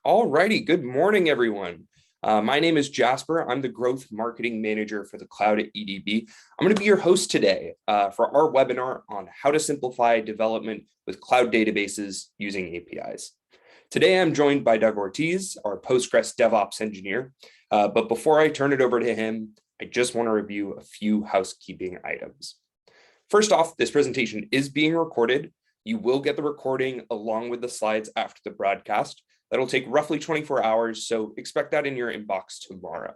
All righty. Good morning, everyone. My name is Jasper. I'm the Growth Marketing Manager for the Cloud at EDB. I'm going to be your host today for our webinar on how to simplify development with cloud databases using APIs. Today, I'm joined by Doug Ortiz, our Postgres DevOps engineer. But before I turn it over to him, I just want to review a few housekeeping items. First off, this presentation is being recorded. You will get the recording along with the slides after the broadcast. That'll take roughly 24 hours, so expect that in your inbox tomorrow.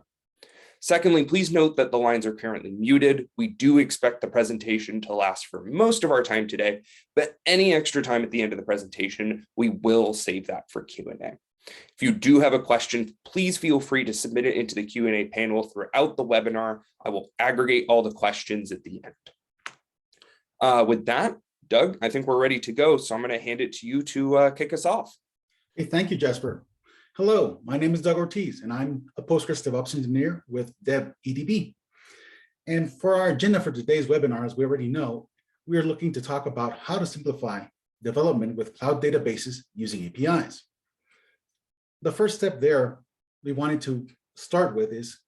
Secondly, please note that the lines are currently muted. We do expect the presentation to last for most of our time today, but any extra time at the end of the presentation, we will save that for Q&A. If you do have a question, please feel free to submit it into the Q&A panel throughout the webinar. I will aggregate all the questions at the end. With that, Doug, I think we're ready to go, so I'm going to hand it to you to kick us off. Hey, thank you, Jasper. Hello, my name is Doug Ortiz, and I'm a Postgres DevOps engineer with EDB. And for our agenda for today's webinar, as we already know, we are looking to talk about how to simplify development with cloud databases using APIs. The first step there we wanted to start with is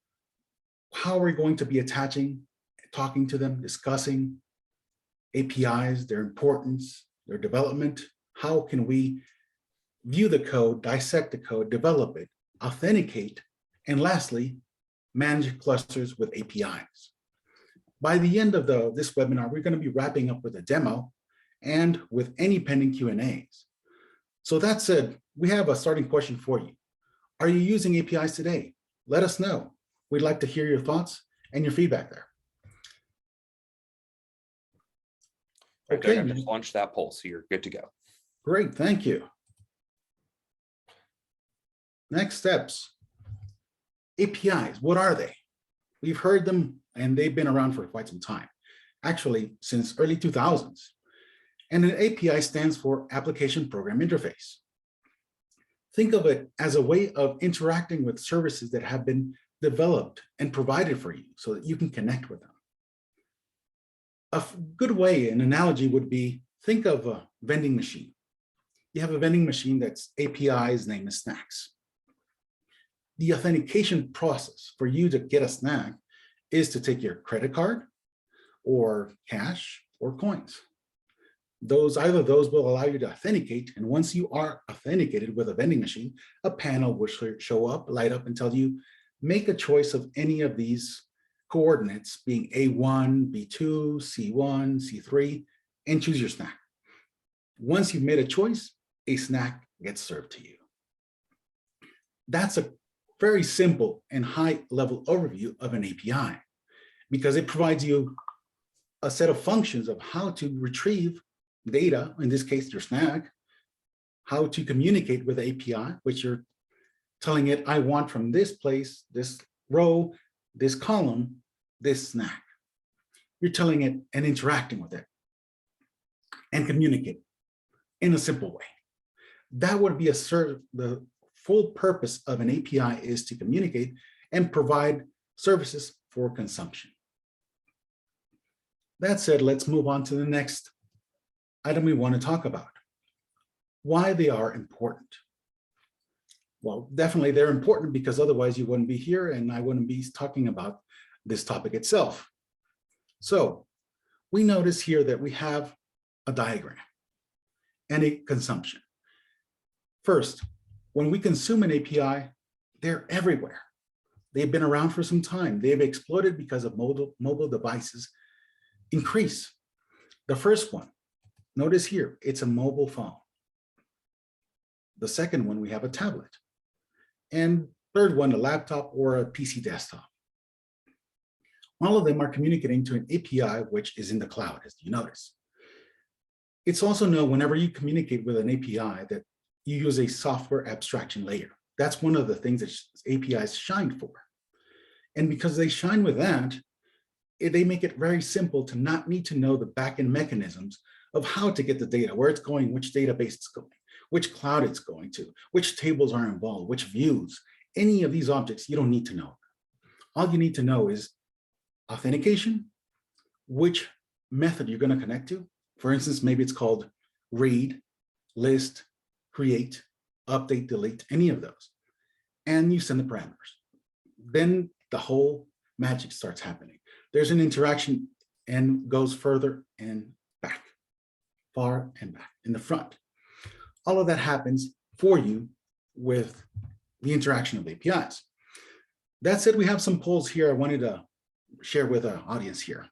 how we're going to be attaching, talking to them, discussing APIs, their importance, their development. How can we view the code, dissect the code, develop it, authenticate, and lastly, manage clusters with APIs. By the end of this webinar, we're going to be wrapping up with a demo and with any pending Q&As. So that said, we have a starting question for you. Are you using APIs today? Let us know. We'd like to hear your thoughts and your feedback there. Okay, I just launched that poll, so you're good to go. Great, thank you. Next steps. APIs, what are they? We've heard them and they've been around for quite some time, actually since early 2000s. And an API stands for Application Program Interface. Think of it as a way of interacting with services that have been developed and provided for you so that you can connect with them. A good way, an analogy would be, think of a vending machine. You have a vending machine that's API's name is snacks. The authentication process for you to get a snack is to take your credit card or cash or coins. Either of those will allow you to authenticate. And once you are authenticated with a vending machine, a panel will show up, light up and tell you, make a choice of any of these coordinates being A1, B2, C1, C3, and choose your snack. Once you've made a choice, a snack gets served to you. That's a very simple and high-level overview of an API because it provides you a set of functions of how to retrieve data, in this case, your snack, how to communicate with the API, which you're telling it, I want from this place, this row, this column, this snack. You're telling it and interacting with it and communicate in a simple way. That would be the full purpose of an API is to communicate and provide services for consumption. That said, let's move on to the next item we want to talk about, why they are important. Well, definitely they're important because otherwise you wouldn't be here and I wouldn't be talking about this topic itself. So we notice here that we have a diagram and a consumption. First, when we consume an API, they're everywhere. They've been around for some time. They've exploded because of mobile devices increase. The first one, notice here, it's a mobile phone. The second one, we have a tablet. And third one, a laptop or a PC desktop. All of them are communicating to an API, which is in the cloud, as you notice. It's also known whenever you communicate with an API that you use a software abstraction layer. That's one of the things that APIs shine for. And because they shine with that, they make it very simple to not need to know the backend mechanisms of how to get the data, where it's going, which database it's going, which cloud it's going to, which tables are involved, which views. Any of these objects, you don't need to know. All you need to know is authentication, which method you're going to connect to. For instance, maybe it's called read, list, create, update, delete, any of those. And you send the parameters. Then the whole magic starts happening. There's an interaction and goes further and back, far and back in the front. All of that happens for you with the interaction of APIs. That said, we have some polls here I wanted to share with our audience here.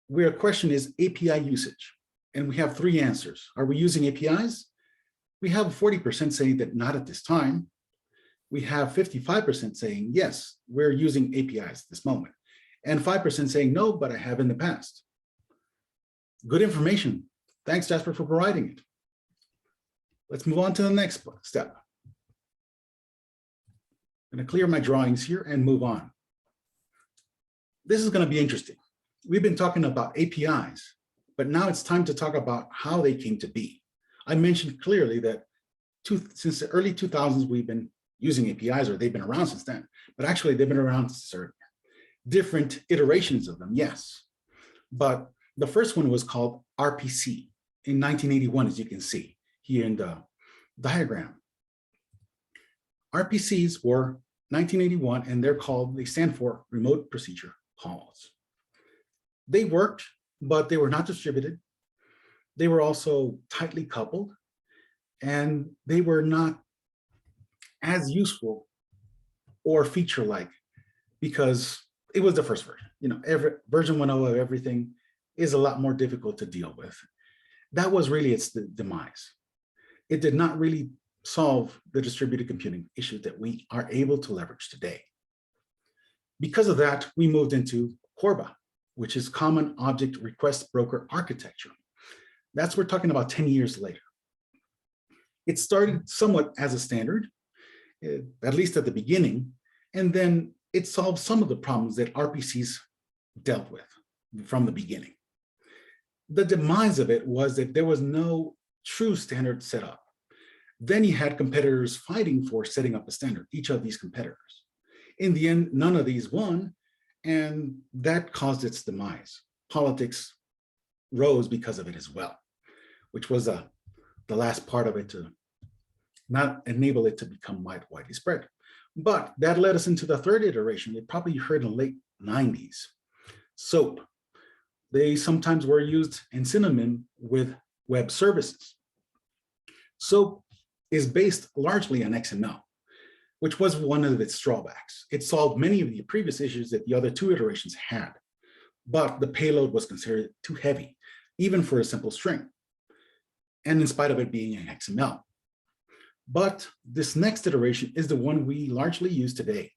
Where a question is API usage, and we have 3 answers. Are we using APIs? We have 40% saying that not at this time. We have 55% saying yes, we're using APIs at this moment, and 5% saying no, but I have in the past. Good information. Thanks, Jasper, for providing it. Let's move on to the next step. I'm going to clear my drawings here and move on. This is going to be interesting. We've been talking about APIs, but now it's time to talk about how they came to be. I mentioned clearly that since the early 2000s, we've been using APIs, or they've been around since then, but actually they've been around since different iterations of them, yes. But the first one was called RPC in 1981, as you can see here in the diagram. RPCs were 1981, and they stand for Remote Procedure Calls. They worked, but they were not distributed. They were also tightly coupled, and they were not as useful or feature-like because it was the first version. You know, version 1.0 of everything is a lot more difficult to deal with. That was really its demise. It did not really solve the distributed computing issue that we are able to leverage today. Because of that, we moved into CORBA, which is Common Object Request Broker Architecture. That's we're talking about 10 years later. It started somewhat as a standard, at least at the beginning, and then it solved some of the problems that RPCs dealt with from the beginning. The demise of it was that there was no true standard set up. Then you had competitors fighting for setting up a standard, each of these competitors. In the end, none of these won, and that caused its demise. Politics rose because of it as well, which was the last part of it to not enable it to become widely spread. But that led us into the third iteration. They probably heard in the late 90s. SOAP. They sometimes were used in synonym with web services. SOAP is based largely on XML, which was one of its drawbacks. It solved many of the previous issues that the other 2 iterations had, but the payload was considered too heavy, even for a simple string, and in spite of it being in XML. But this next iteration is the one we largely use today.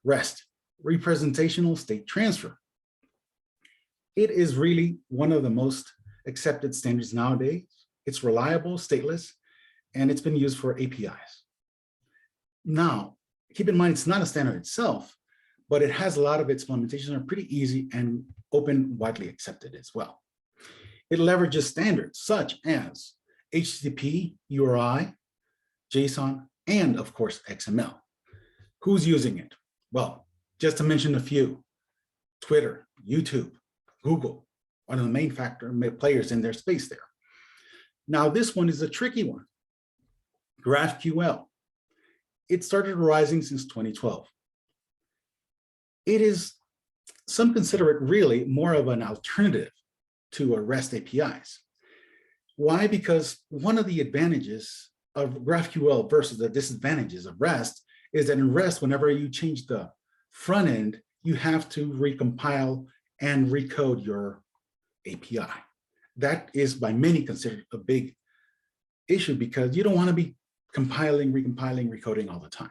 REST, Representational State Transfer. It is really one of the most accepted standards nowadays. It's reliable, stateless, and it's been used for APIs. Now, keep in mind, it's not a standard itself, but it has a lot of its implementations are pretty easy and open, widely accepted as well. It leverages standards such as HTTP, URI, JSON, and of course, XML. Who's using it? Well, just to mention a few: Twitter, YouTube, Google, one of the main players in their space there. Now, this one is a tricky one. GraphQL. It started rising since 2012. Some consider it really more of an alternative to REST APIs. Why? Because one of the advantages of GraphQL versus the disadvantages of REST is that in REST, whenever you change the front end, you have to recompile and recode your API. That is by many considered a big issue because you don't want to be compiling, recompiling, recoding all the time.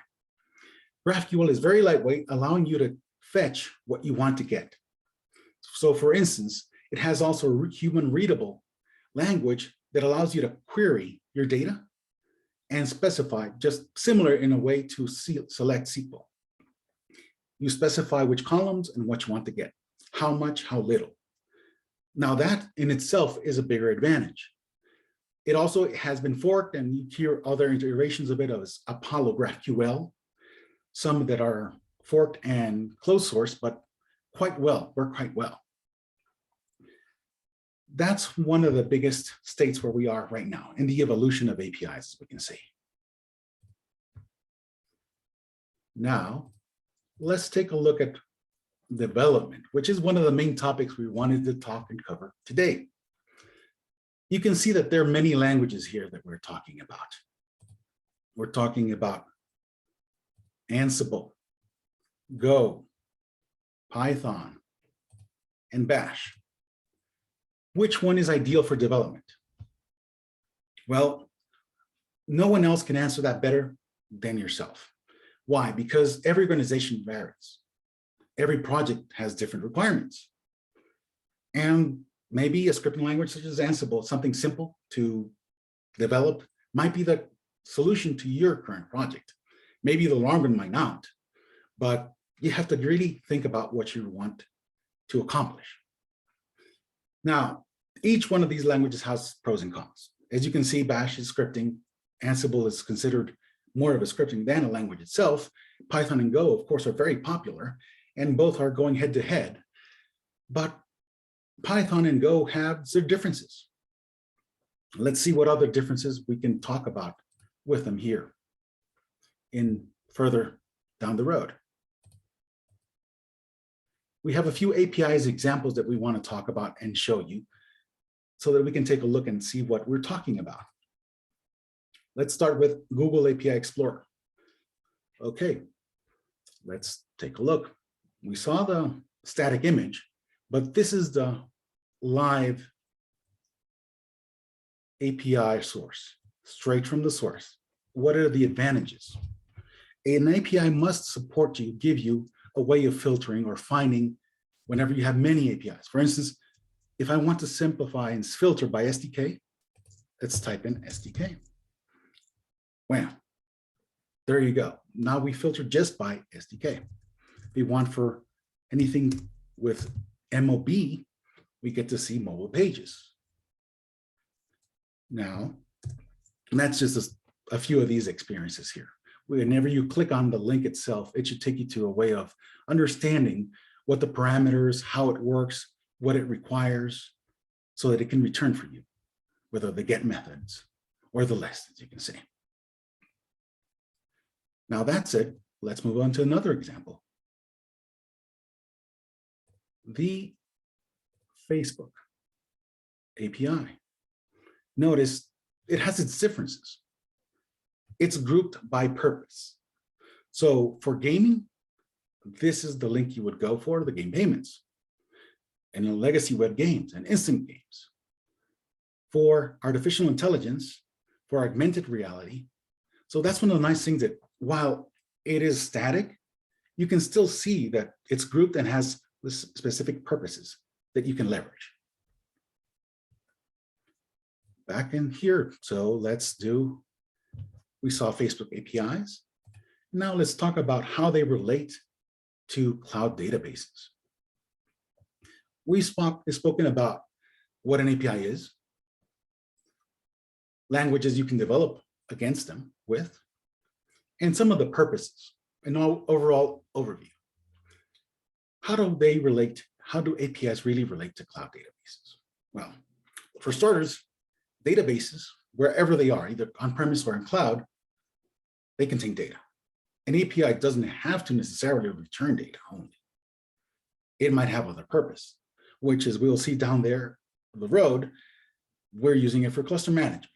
GraphQL is very lightweight, allowing you to fetch what you want to get. So for instance, it has also human readable language that allows you to query your data and specify, just similar in a way to select SQL. You specify which columns and what you want to get, how much, how little. Now that in itself is a bigger advantage. It also has been forked, and you hear other iterations of it as Apollo GraphQL, some that are forked and closed source, but work quite well. That's one of the biggest states where we are right now in the evolution of APIs, as we can see. Now, let's take a look at development, which is one of the main topics we wanted to talk and cover today. You can see that there are many languages here that we're talking about. We're talking about Ansible, Go, Python, and Bash. Which one is ideal for development? Well, no one else can answer that better than yourself. Why? Because every organization varies. Every project has different requirements. And maybe a scripting language such as Ansible, something simple to develop, might be the solution to your current project. Maybe the long run might not, but you have to really think about what you want to accomplish. Now, each one of these languages has pros and cons. As you can see, Bash is scripting. Ansible is considered more of a scripting than a language itself. Python and Go, of course, are very popular, and both are going head to head. But Python and Go have their differences. Let's see what other differences we can talk about with them here in further down the road. We have a few APIs examples that we want to talk about and show you so that we can take a look and see what we're talking about. Let's start with Google API Explorer. Okay, let's take a look. We saw the static image, but this is the live API source, straight from the source. What are the advantages? An API must support you, give you a way of filtering or finding whenever you have many APIs. For instance, if I want to simplify and filter by SDK, let's type in SDK. Wham, there you go. Now we filter just by SDK. If we want for anything with MOB, we get to see mobile pages. Now, that's just a few of these experiences here. Whenever you click on the link itself, it should take you to a way of understanding what the parameters, how it works, what it requires, so that it can return for you, whether the get methods or the list, as you can see. Now that's it. Let's move on to another example. The Facebook API. Notice it has its differences. It's grouped by purpose. So for gaming, this is the link you would go for, the game payments, and in legacy web games and instant games. For artificial intelligence, for augmented reality. So that's one of the nice things that while it is static, you can still see that it's grouped and has specific purposes that you can leverage. Back in here, so let's do, we saw Facebook APIs. Now let's talk about how they relate to cloud databases. We've spoken about what an API is, languages you can develop against them with, and some of the purposes, an overall overview. How do they relate? How do APIs really relate to cloud databases? Well, for starters, databases, wherever they are, either on-premise or in cloud, they contain data. An API doesn't have to necessarily return data only. It might have other purpose, which is we'll see down there the road, we're using it for cluster management,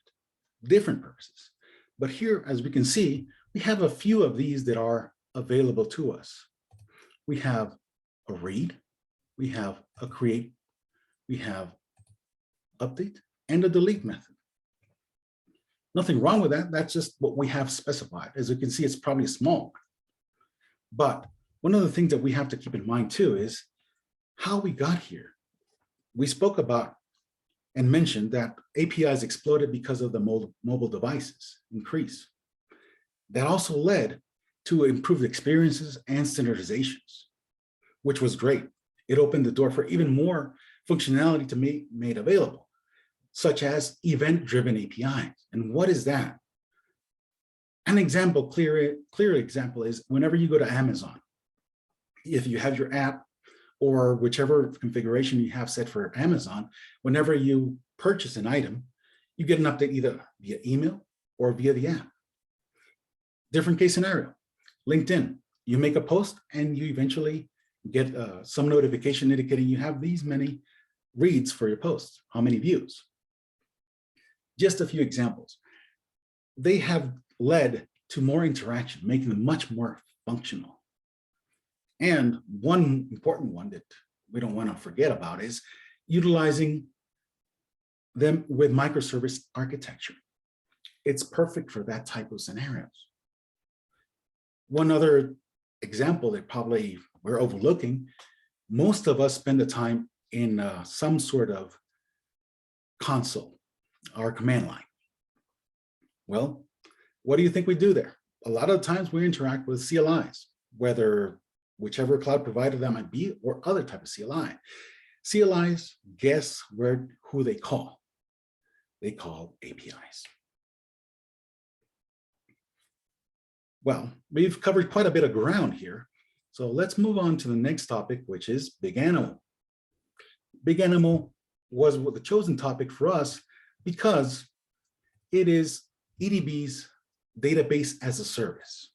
different purposes. But here, as we can see, we have a few of these that are available to us. We have a read, we have a create, we have update, and a delete method. Nothing wrong with that. That's just what we have specified. As you can see, it's probably small. But one of the things that we have to keep in mind too is how we got here. We spoke about and mentioned that APIs exploded because of the mobile devices increase. That also led to improved experiences and standardizations, which was great. It opened the door for even more functionality to be made available, such as event-driven APIs. And what is that? An example, clear example is whenever you go to Amazon, if you have your app or whichever configuration you have set for Amazon, whenever you purchase an item, you get an update either via email or via the app. Different case scenario. LinkedIn, You make a post and you eventually get some notification indicating you have these many reads for your posts, how many views. Just a few examples. They have led to more interaction, making them much more functional. And one important one that we don't want to forget about is utilizing them with microservice architecture. It's perfect for that type of scenarios. One other example that probably we're overlooking, most of us spend the time in some sort of console or command line. Well, what do you think we do there? A lot of times we interact with CLIs, whether whichever cloud provider that might be or other type of CLI. CLIs guess who they call. They call APIs. Well, we've covered quite a bit of ground here. So let's move on to the next topic, which is BigAnimal. BigAnimal was the chosen topic for us because it is EDB's database as a service.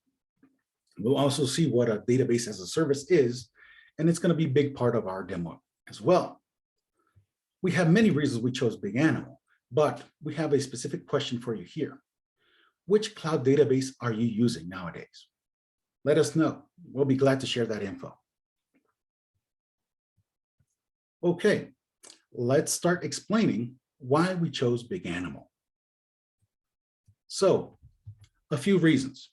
We'll also see what a database as a service is, and it's going to be a big part of our demo as well. We have many reasons we chose BigAnimal, but we have a specific question for you here. Which cloud database are you using nowadays? Let us know. We'll be glad to share that info. Okay, let's start explaining why we chose BigAnimal. So, a few reasons.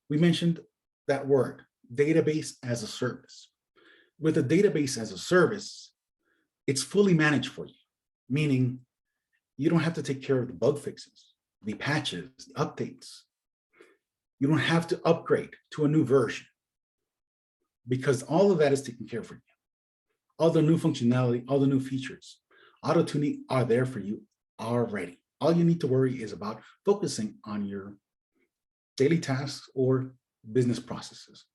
We mentioned that word, database as a service. With a database as a service, it's fully managed for you, meaning you don't have to take care of the bug fixes, the patches, the updates. You don't have to upgrade to a new version because all of that is taken care of for you. All the new functionality, all the new features, auto-tuning are there for you already. All you need to worry is about focusing on your daily tasks or business processes.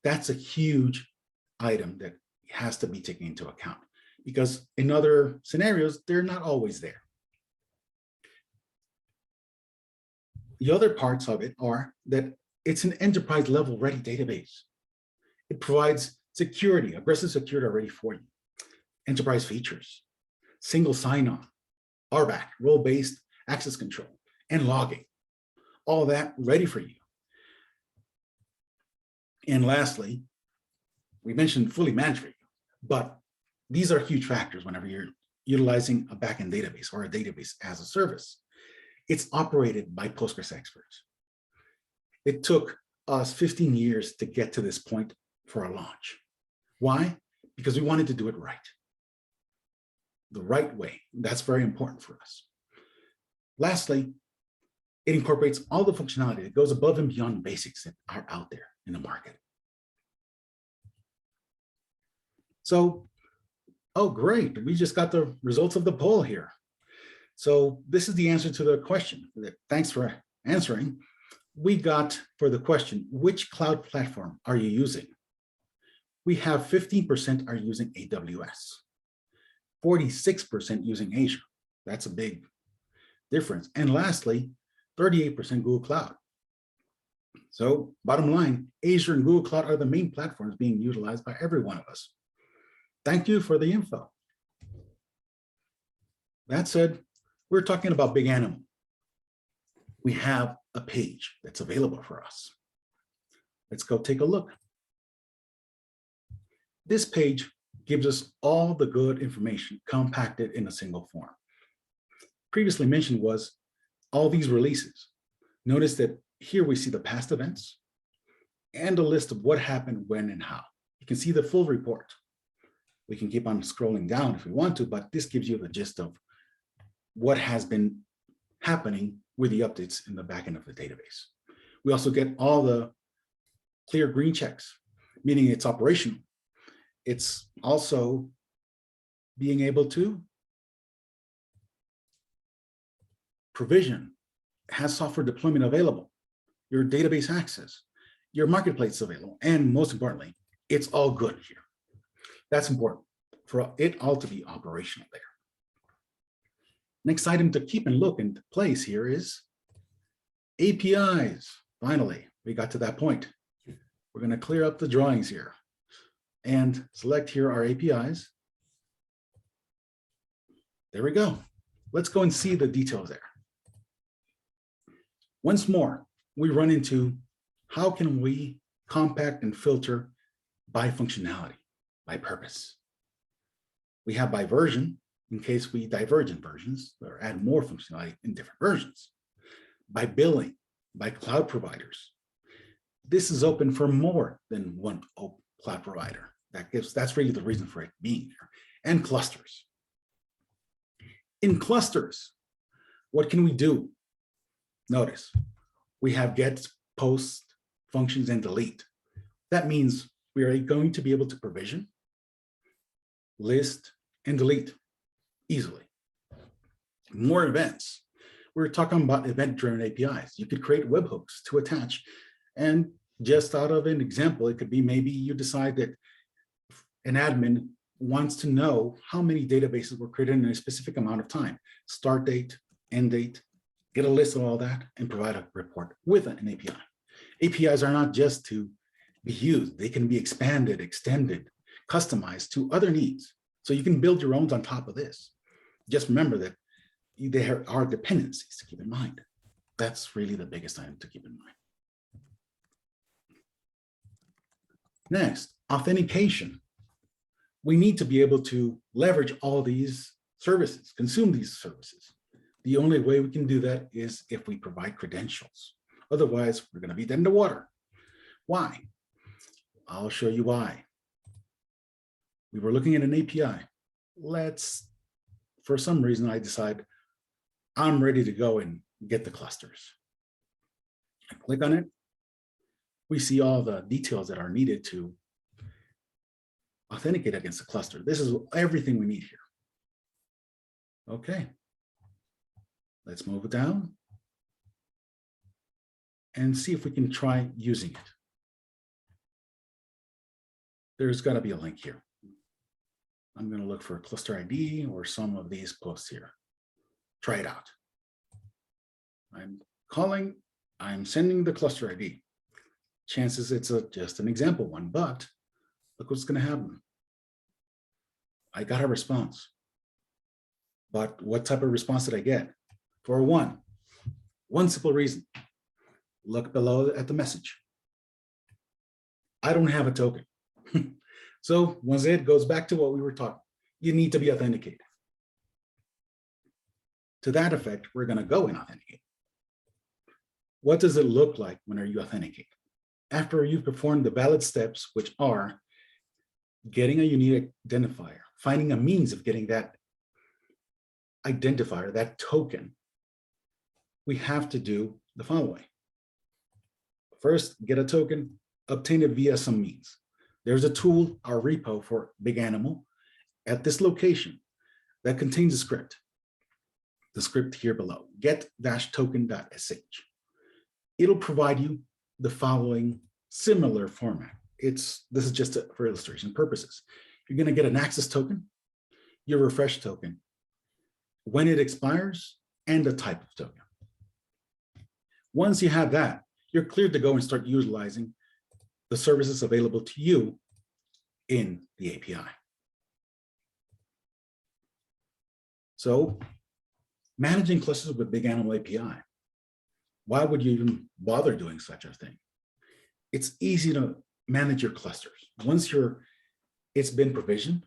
That's a huge item that has to be taken into account because in other scenarios, they're not always there. The other parts of it are that it's an enterprise level ready database. It provides security, aggressive security already for you. Enterprise features, single sign-on, RBAC, role-based access control, and logging. All that ready for you. And lastly, we mentioned fully managed for you, but these are huge factors whenever you're utilizing a backend database or a database as a service. It's operated by Postgres experts. It took us 15 years to get to this point for our launch. Why? Because we wanted to do it right. The right way. That's very important for us. Lastly, it incorporates all the functionality that goes above and beyond basics that are out there in the market. So, oh, great. We just got the results of the poll here. So this is the answer to the question. Thanks for answering. We got for the question, which cloud platform are you using? We have 15% are using AWS, 46% using Azure. That's a big difference. And lastly, 38% Google Cloud. So bottom line, Azure and Google Cloud are the main platforms being utilized by every one of us. Thank you for the info. That said, we're talking about BigAnimal. We have a page that's available for us. Let's go take a look. This page gives us all the good information compacted in a single form. Previously mentioned was all these releases. Notice that here we see the past events and a list of what happened, when, and how. You can see the full report. We can keep on scrolling down if we want to, but this gives you the gist of what has been happening with the updates in the back end of the database. We also get all the clear green checks, meaning it's operational. It's also being able to provision, has software deployment available, your database access, your marketplace available, and most importantly, it's all good here. That's important for it all to be operational there. Next item to keep and look in place here is APIs. Finally, we got to that point. We're going to clear up the drawings here and select here our APIs. There we go. Let's go and see the details there. Once more, we run into how can we compact and filter by functionality, by purpose. We have by version, in case we diverge in versions or add more functionality in different versions. By billing, by cloud providers. This is open for more than one cloud provider. That's really the reason for it being there. And clusters. In clusters, what can we do? Notice, we have get, post, functions, and delete. That means we are going to be able to provision, list, and delete easily. More events. We're talking about event-driven APIs. You could create webhooks to attach. And just out of an example, it could be maybe you decide that an admin wants to know how many databases were created in a specific amount of time. Start date, end date, get a list of all that, and provide a report with an API. APIs are not just to be used. They can be expanded, extended, customized to other needs. So you can build your own on top of this. Just remember that there are dependencies to keep in mind. That's really the biggest item to keep in mind. Next, authentication. We need to be able to leverage all these services, consume these services. The only way we can do that is if we provide credentials. Otherwise, we're going to be dead in the water. Why? I'll show you why. We were looking at an API. For some reason, I decide I'm ready to go and get the clusters. I click on it. We see all the details that are needed to authenticate against the cluster. This is everything we need here. Okay. Let's move it down and see if we can try using it. There's got to be a link here. I'm going to look for a cluster ID or some of these posts here. Try it out. I'm sending the cluster ID. Chances it's just an example one, but look what's going to happen. I got a response. But what type of response did I get? For one simple reason. Look below at the message. I don't have a token. So once it goes back to what we were talking, you need to be authenticated. To that effect, we're going to go and authenticate. What does it look like when you authenticate? After you've performed the valid steps, which are getting a unique identifier, finding a means of getting that identifier, that token, we have to do the following. First, get a token, obtain it via some means. There's a tool, our repo for BigAnimal, at this location that contains a script. The script here below, get-token.sh. It'll provide you the following similar format. This is just for illustration purposes. You're going to get an access token, your refresh token, when it expires, and a type of token. Once you have that, you're cleared to go and start utilizing the services available to you in the API. So managing clusters with BigAnimal API, why would you even bother doing such a thing? It's easy to manage your clusters. Once it's been provisioned,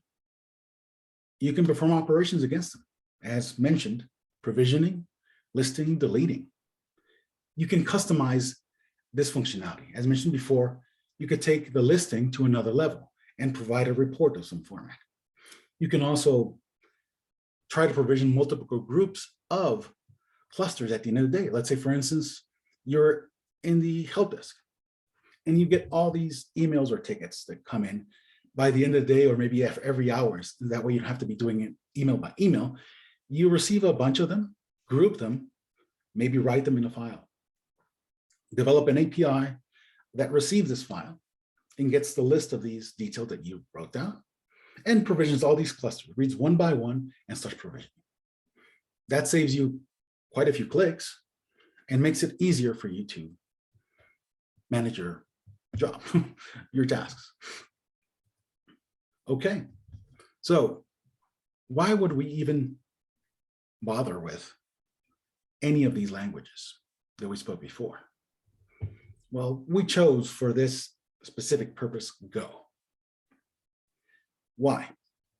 you can perform operations against them. As mentioned, provisioning, listing, deleting. You can customize this functionality. As mentioned before, you could take the listing to another level and provide a report of some format. You can also try to provision multiple groups of clusters at the end of the day. Let's say, for instance, you're in the help desk and you get all these emails or tickets that come in by the end of the day, or maybe every hour. That way you don't have to be doing it email by email. You receive a bunch of them, group them, maybe write them in a file. Develop an API that receives this file and gets the list of these details that you wrote down and provisions all these clusters, reads one by one and starts provisioning. That saves you quite a few clicks and makes it easier for you to manage your job, your tasks. Okay, so why would we even bother with any of these languages that we spoke before? Well, we chose for this specific purpose Go. Why?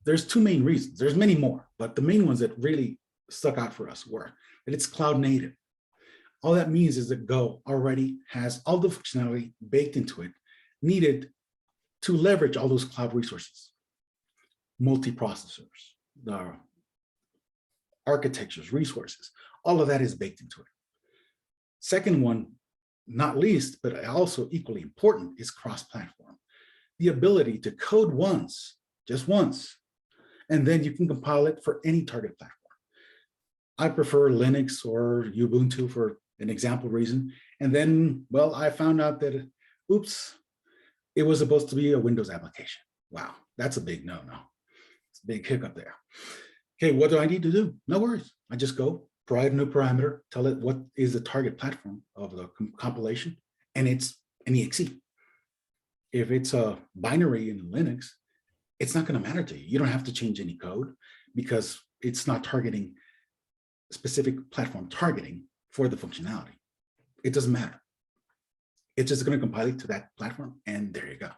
There's two main reasons. There's many more, but the main ones that really stuck out for us were that it's cloud native. All that means is that Go already has all the functionality baked into it needed to leverage all those cloud resources, multiprocessors, the architectures, resources, all of that is baked into it. Second one, not least, but also equally important, is cross-platform. The ability to code once, just once, and then you can compile it for any target platform. I prefer Linux or Ubuntu for an example reason. And then, well, I found out that, oops, it was supposed to be a Windows application. Wow, that's a big no-no. It's a big hiccup there. Okay, what do I need to do? No worries. I just go provide a new parameter, tell it what is the target platform of the compilation, and it's an exe. If it's a binary in Linux, it's not going to matter to you. You don't have to change any code because it's not targeting specific platform targeting for the functionality. It doesn't matter. It's just going to compile it to that platform, and there you go.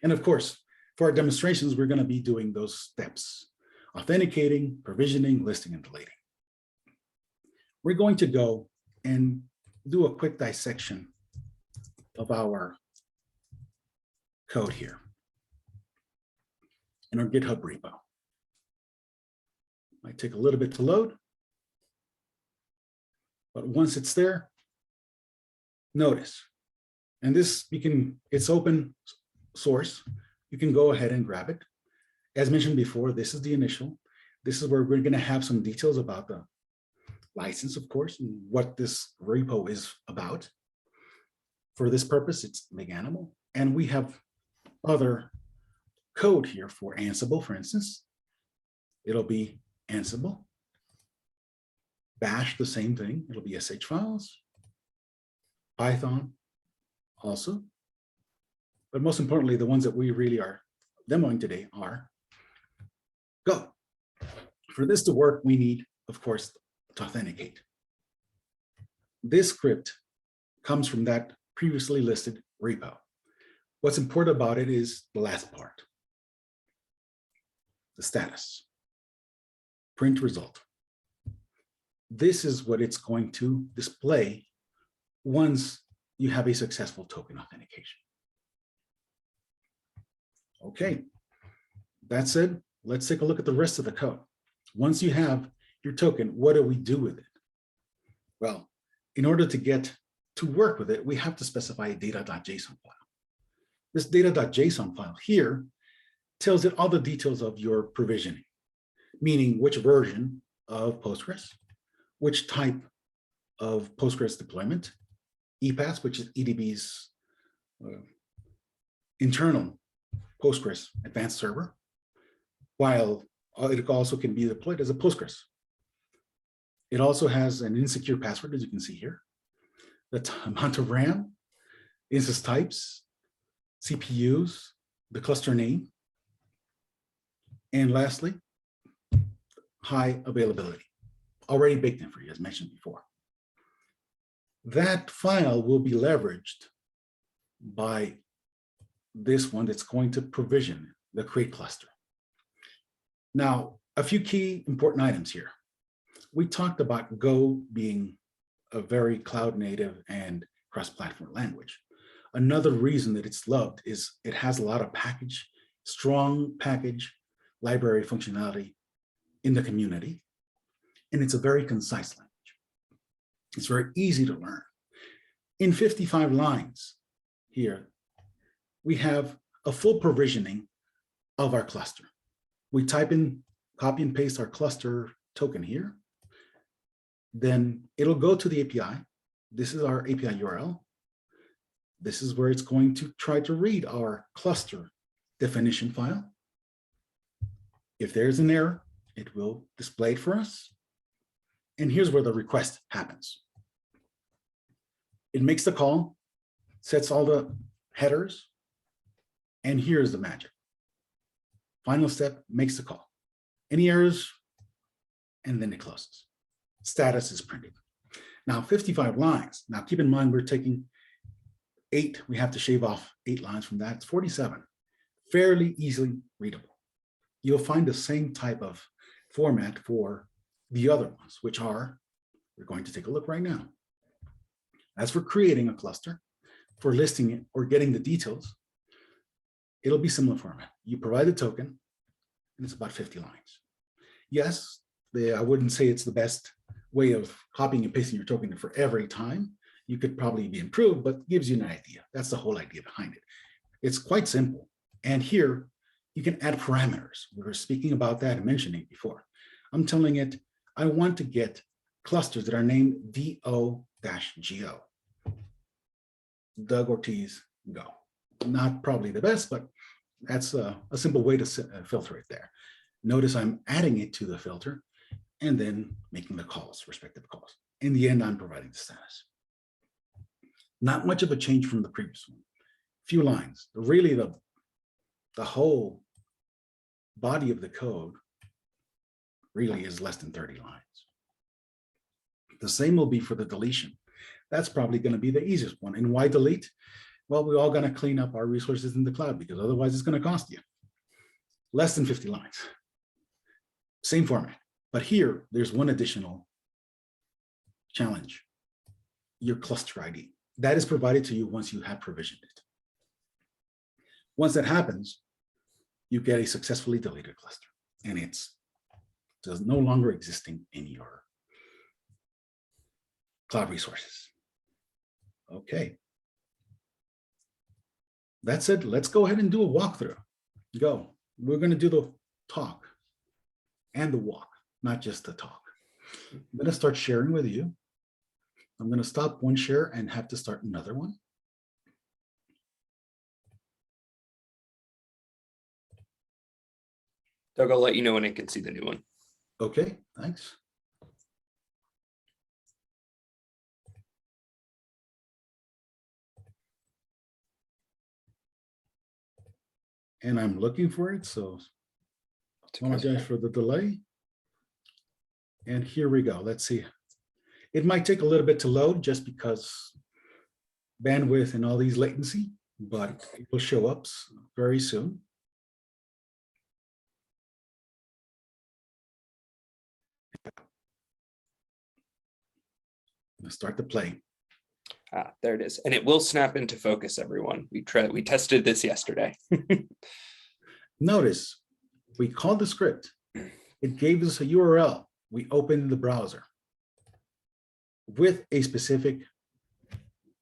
And of course, for our demonstrations, we're going to be doing those steps: authenticating, provisioning, listing, and deleting. We're going to go and do a quick dissection of our code here in our GitHub repo. Might take a little bit to load, but once it's there, notice, and this it's open source. You can go ahead and grab it. As mentioned before, this is the initial. This is where we're going to have some details about the license, of course, and what this repo is about. For this purpose, it's BigAnimal, and we have other code here for Ansible, for instance. It'll be Ansible. Bash, the same thing. It'll be sh files. Python also. But most importantly, the ones that we really are demoing today are Go. For this to work, we need, of course, to authenticate. This script comes from that previously listed repo. What's important about it is the last part, the status, print result. This is what it's going to display once you have a successful token authentication. Okay, that said, let's take a look at the rest of the code. Once you have your token, what do we do with it? Well, in order to get to work with it, we have to specify a data.json file. This data.json file here tells it all the details of your provisioning, meaning which version of Postgres, which type of Postgres deployment, EPAS, which is EDB's internal Postgres advanced server, while it also can be deployed as a Postgres. It also has an insecure password, as you can see here, the amount of RAM, instance types, CPUs, the cluster name, and lastly, high availability, already baked in for you, as mentioned before. That file will be leveraged by this one that's going to provision the create cluster. Now, a few key important items here. We talked about Go being a very cloud native and cross-platform language. Another reason that it's loved is it has a lot of strong package library functionality in the community, and it's a very concise language. It's very easy to learn. In 55 lines here, we have a full provisioning of our cluster. We type in, copy and paste our cluster token here. Then it'll go to the API. This is our API URL. This is where it's going to try to read our cluster definition file. If there's an error, it will display it for us. And here's where the request happens. It makes the call, sets all the headers, and here's the magic. Final step, makes the call. Any errors, and then it closes. Status is printed. Now 55 lines. Now keep in mind we're taking 8. We have to shave off 8 lines from that. It's 47. Fairly easily readable. You'll find the same type of format for the other ones, which are, we're going to take a look right now. As for creating a cluster, for listing it or getting the details, it'll be similar format. You provide the token, and it's about 50 lines. Yes, I wouldn't say it's the best way of copying and pasting your token for every time. You could probably be improved, but gives you an idea. That's the whole idea behind it. It's quite simple. And here, you can add parameters. We were speaking about that and mentioning it before. I'm telling it, I want to get clusters that are named DO-GO. Doug Ortiz, go. Not probably the best, but that's a simple way to filter it there. Notice I'm adding it to the filter and then making the calls, respective calls. In the end, I'm providing the status. Not much of a change from the previous one. Few lines. Really, the whole body of the code really is less than 30 lines. The same will be for the deletion. That's probably going to be the easiest one. And why delete? Well, we're all going to clean up our resources in the cloud because otherwise it's going to cost you. Less than 50 lines. Same format. But here, there's one additional challenge. Your cluster ID. That is provided to you once you have provisioned it. Once that happens, you get a successfully deleted cluster. And it's no longer existing in your cloud resources. Okay. That's it. Let's go ahead and do a walkthrough. Go. We're going to do the talk and the walk, not just the talk. I'm going to start sharing with you. I'm going to stop one share and have to start another one. Doug, I'll let you know when I can see the new one. Okay, thanks. And I'm looking for it, so apologize for the delay. And here we go. Let's see. It might take a little bit to load just because bandwidth and all these latency, but it will show up very soon. Let's start the play. There it is. And it will snap into focus, everyone. We tested this yesterday. Notice, we called the script. It gave us a URL. We opened the browser with a specific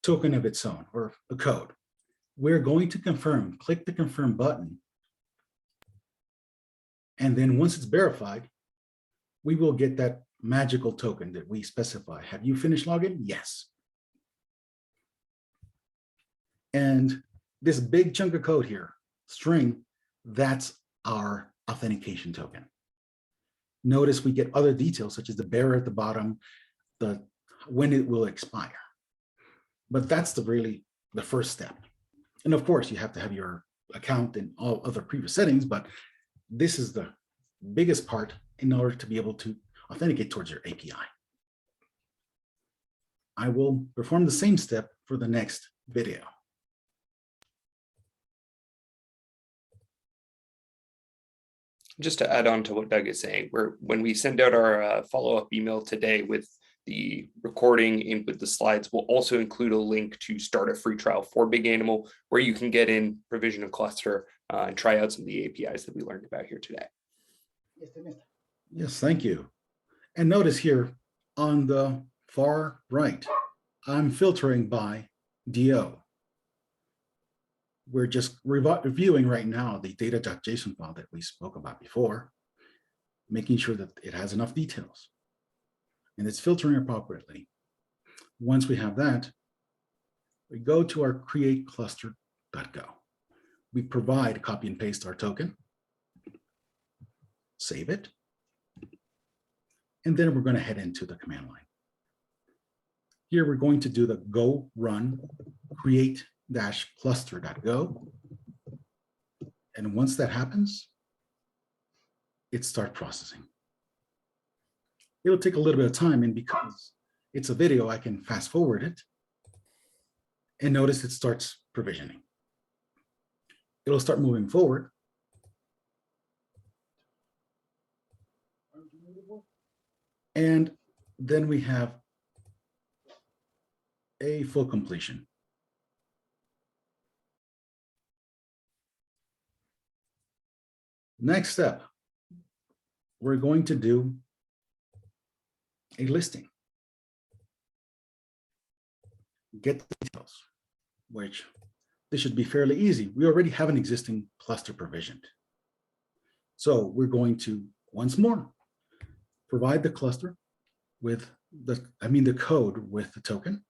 token of its own or a code. We're going to confirm, click the confirm button. And then once it's verified, we will get that magical token that we specify. Have you finished login? Yes. And this big chunk of code here, string, that's our authentication token. Notice we get other details such as the bearer at the bottom, when it will expire. But that's really the first step. And of course, you have to have your account and all other previous settings, but this is the biggest part in order to be able to authenticate towards your API. I will perform the same step for the next video. Just to add on to what Doug is saying, when we send out our follow-up email today with the recording and with the slides, we'll also include a link to start a free trial for BigAnimal, where you can get in, provision a cluster, and try out some of the APIs that we learned about here today. Yes, thank you. And notice here on the far right, I'm filtering by DO. We're just reviewing right now the data.json file that we spoke about before, making sure that it has enough details and it's filtering appropriately. Once we have that, we go to our create cluster.go. We provide, copy and paste our token, save it, and then we're going to head into the command line. Here we're going to do the go run create -cluster.go. And once that happens, it starts processing. It'll take a little bit of time, and because it's a video, I can fast forward it. And notice it starts provisioning. It'll start moving forward. And then we have a full completion. Next step, we're going to do a listing. Get the details, which this should be fairly easy. We already have an existing cluster provisioned. So we're going to, once more, provide the cluster with the code with the token.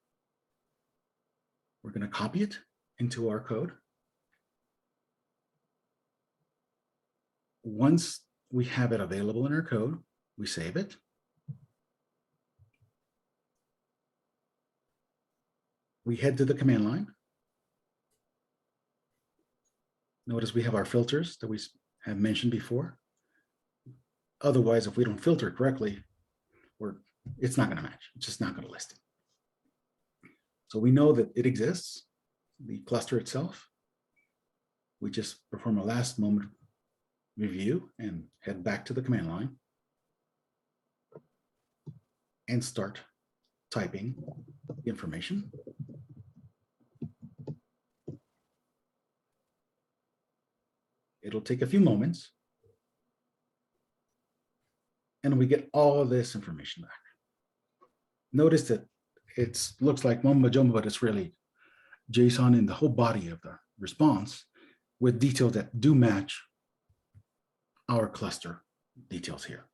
We're going to copy it into our code. Once we have it available in our code, we save it. We head to the command line. Notice we have our filters that we have mentioned before. Otherwise, if we don't filter correctly, it's not going to match. It's just not going to list it. So we know that it exists, the cluster itself. We just perform a last moment review and head back to the command line and start typing the information. It'll take a few moments, and we get all of this information back. Notice that it looks like mumbo jumbo, but it's really JSON in the whole body of the response with details that do match our cluster details here.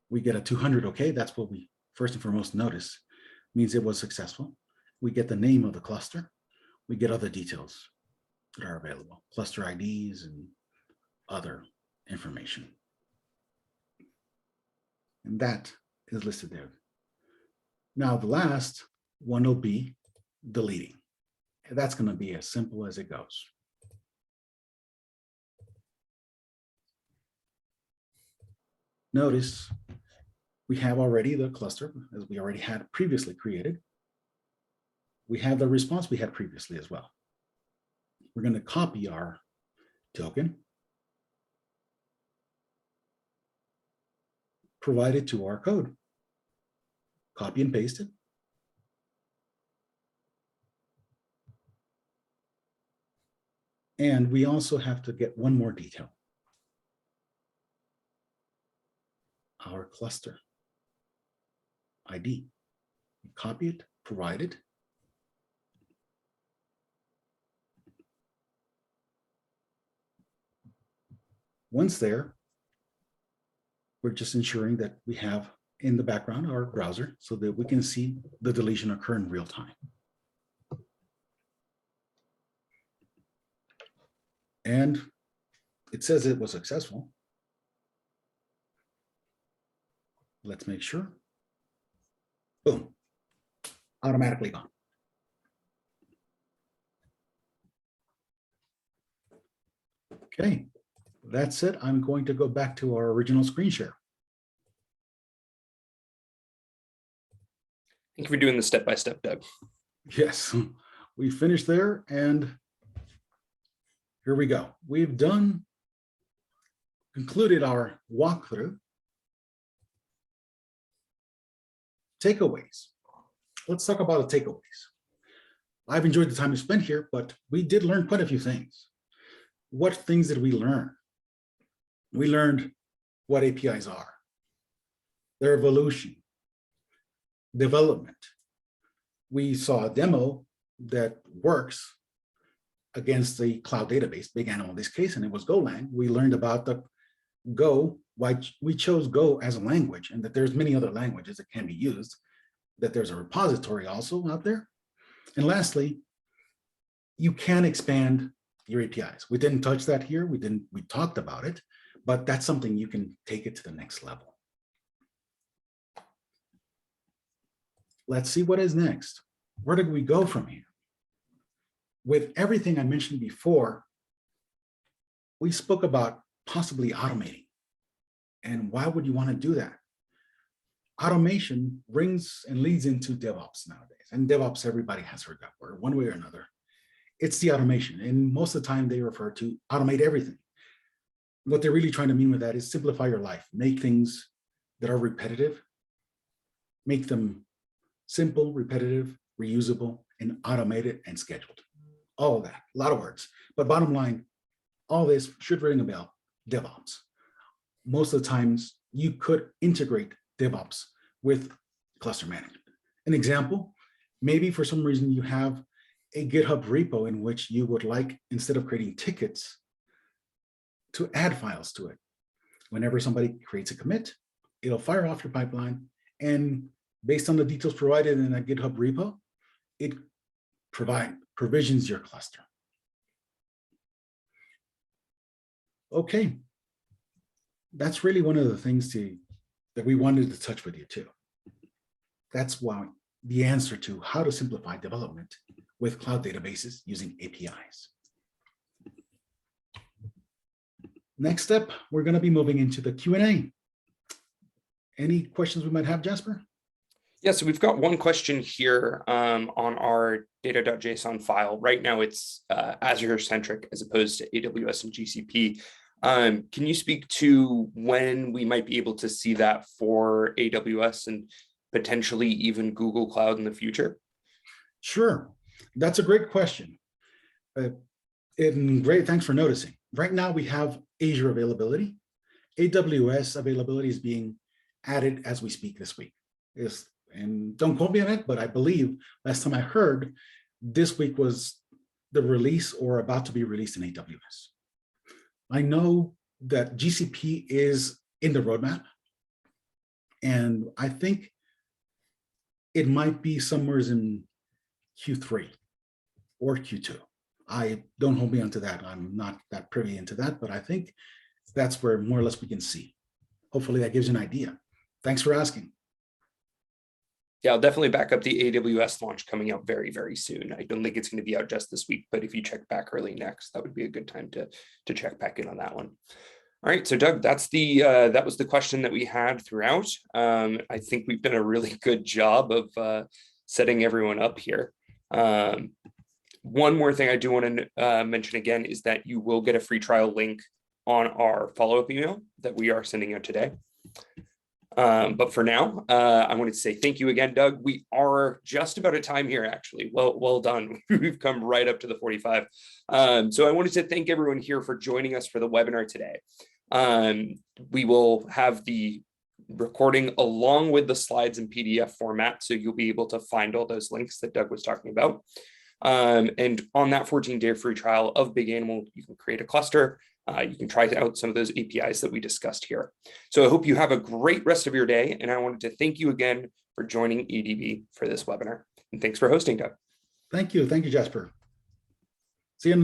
We get a 200 OK. That's what we first and foremost notice. Means it was successful. We get the name of the cluster. We get other details that are available, cluster IDs and other information. And that is listed there. Now, the last one will be deleting. And that's going to be as simple as it goes. Notice we have already the cluster, as we already had previously created. We have the response we had previously as well. We're going to copy our token, provide it to our code, copy and paste it. And we also have to get one more detail. Our cluster ID. Copy it, provide it. Once there, we're just ensuring that we have in the background our browser so that we can see the deletion occur in real time. And it says it was successful. Let's make sure. Boom, automatically gone. Okay, that's it. I'm going to go back to our original screen share. Thank you for doing the step-by-step, Doug. Yes, we finished there, and here we go. We've concluded our walkthrough. Takeaways. Let's talk about the takeaways. I've enjoyed the time we spent here, but we did learn quite a few things. What things did we learn? We learned what APIs are, their evolution, development. We saw a demo that works against the cloud database, BigAnimal in this case, and it was Golang. We learned about the Go, why we chose Go as a language, and that there's many other languages that can be used, that there's a repository also out there. And lastly, you can expand your APIs. We didn't touch that here. We talked about it, but that's something you can take it to the next level. Let's see what is next. where do we go from here? With everything I mentioned before, we spoke about possibly automating. And why would you want to do that? Automation brings and leads into DevOps nowadays. And DevOps, everybody has heard that word one way or another. It's the automation. And most of the time they refer to automate everything. What they're really trying to mean with that is simplify your life, make things that are repetitive, make them simple, repetitive, reusable, and automated and scheduled. All of that, a lot of words. But bottom line, all this should ring a bell, DevOps. Most of the times you could integrate DevOps with cluster management. An example, maybe for some reason you have a GitHub repo in which you would like, instead of creating tickets, to add files to it. Whenever somebody creates a commit, it'll fire off your pipeline, and based on the details provided in that GitHub repo, it provisions your cluster. Okay, that's really one of the things that we wanted to touch with you too. That's why the answer to how to simplify development with cloud databases using APIs. Next up, we're going to be moving into the Q&A. Any questions we might have, Jasper? Yeah, so we've got one question here on our data.json file. Right now it's Azure centric as opposed to AWS and GCP. Can you speak to when we might be able to see that for AWS and potentially even Google Cloud in the future? Sure, that's a great question. And great, thanks for noticing. Right now we have Azure availability. AWS availability is being added as we speak this week. And don't quote me on it, but I believe last time I heard, this week was the release or about to be released in AWS. I know that GCP is in the roadmap, and I think it might be somewhere in Q3 or Q2. I don't hold me onto that. I'm not that privy into that, but I think that's where more or less we can see. Hopefully that gives you an idea. Thanks for asking. Yeah, I'll definitely back up the AWS launch coming out very, very soon. I don't think it's going to be out just this week, but if you check back early next, that would be a good time to check back in on that one. All right, so Doug, that's that was the question that we had throughout. I think we've done a really good job of setting everyone up here. One more thing I do want to mention again is that you will get a free trial link on our follow-up email that we are sending out today. But for now, I wanted to say thank you again, Doug. We are just about at time here, actually. Well done. We've come right up to the 45. So I wanted to thank everyone here for joining us for the webinar today. We will have the recording along with the slides in PDF format, so you'll be able to find all those links that Doug was talking about. And on that 14-day free trial of BigAnimal, you can create a cluster. You can try out some of those APIs that we discussed here. So I hope you have a great rest of your day. And I wanted to thank you again for joining EDB for this webinar. And thanks for hosting, Doug. Thank you. Thank you, Jasper. See you in